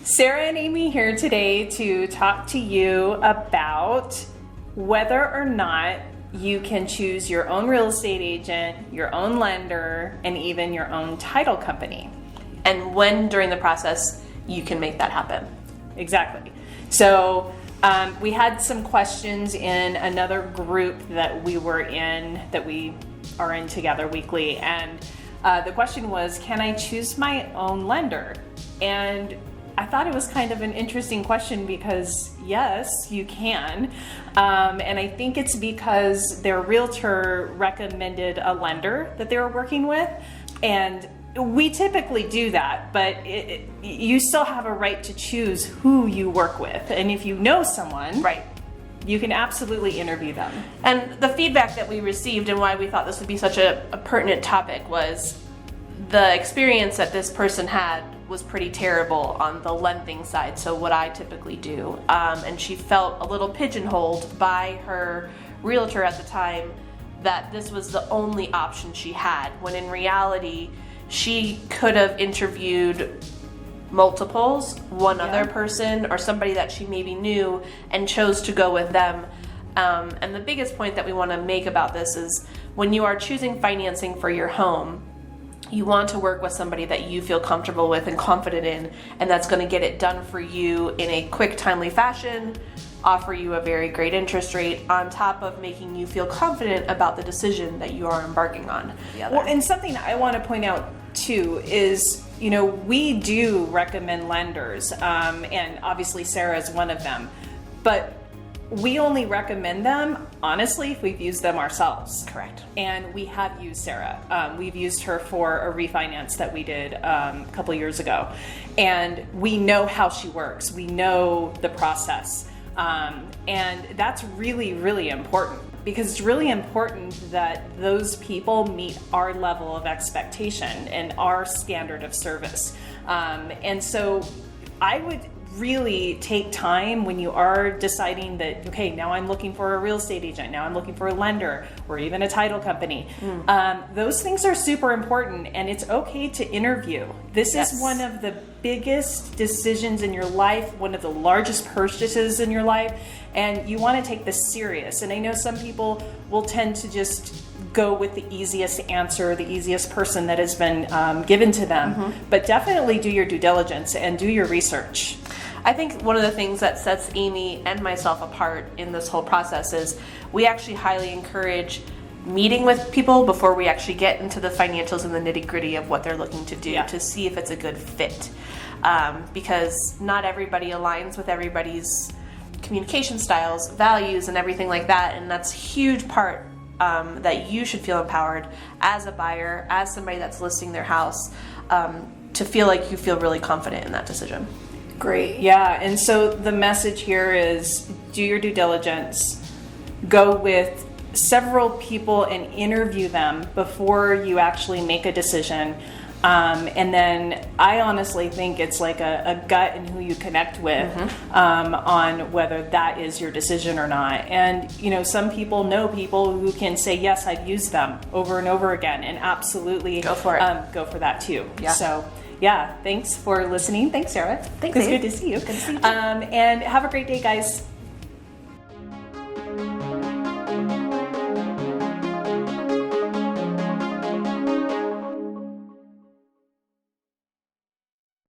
Sarah and Amy here today to talk to you about whether or not you can choose your own real estate agent, your own lender, and even your own title company. And when during the process you can make that happen. Exactly. So we had some questions in another group that we were in, that we are in together weekly, and the question was, can I choose my own lender? And I thought it was kind of an interesting question because yes, you can. And I think it's because their realtor recommended a lender that they were working with. And we typically do that, but you still have a right to choose who you work with. And if you know someone, Right. you can absolutely interview them. And the feedback that we received and why we thought this would be such a pertinent topic was the experience that this person had was pretty terrible on the lending side, so what I typically do. And she felt a little pigeonholed by her realtor at the time that this was the only option she had, when in reality, she could have interviewed multiples, one other person, or somebody that she maybe knew, and chose to go with them. And the biggest point that we want to make about this is when you are choosing financing for your home, you want to work with somebody that you feel comfortable with and confident in, and that's going to get it done for you in a quick, timely fashion, offer you a very great interest rate, on top of making you feel confident about the decision that you are embarking on. Well, and something I want to point out too is, you know, we do recommend lenders, and obviously Sarah is one of them, but we only recommend them, honestly, if we've used them ourselves. Correct. And we have used Sarah. We've used her for a refinance that we did a couple years ago. And we know how she works. We know the process. And that's really, really important, because it's really important that those people meet our level of expectation and our standard of service. And so I would really take time when you are deciding that, okay, now I'm looking for a real estate agent, now I'm looking for a lender, or even a title company. Those things are super important, and it's okay to interview. This is one of the biggest decisions in your life, one of the largest purchases in your life, and you want to take this serious. And I know some people will tend to just go with the easiest answer, the easiest person that has been given to them, but definitely do your due diligence and do your research. I think one of the things that sets Amy and myself apart in this whole process is we actually highly encourage meeting with people before we actually get into the financials and the nitty-gritty of what they're looking to do to see if it's a good fit. Because not everybody aligns with everybody's communication styles, values, and everything like that, and that's a huge part that you should feel empowered as a buyer, as somebody that's listing their house, to feel like you feel really confident in that decision. Great. Yeah. And so the message here is do your due diligence, go with several people and interview them before you actually make a decision. And then I honestly think it's like a gut and who you connect with on whether that is your decision or not. And, you know, some people know people who can say, yes, I've used them over and over again, and absolutely go for it. Go for that too. Yeah. So, yeah, thanks for listening. Thanks, Sarah. Thanks, It's Amy. good to see you. Good to see you. And have a great day, guys.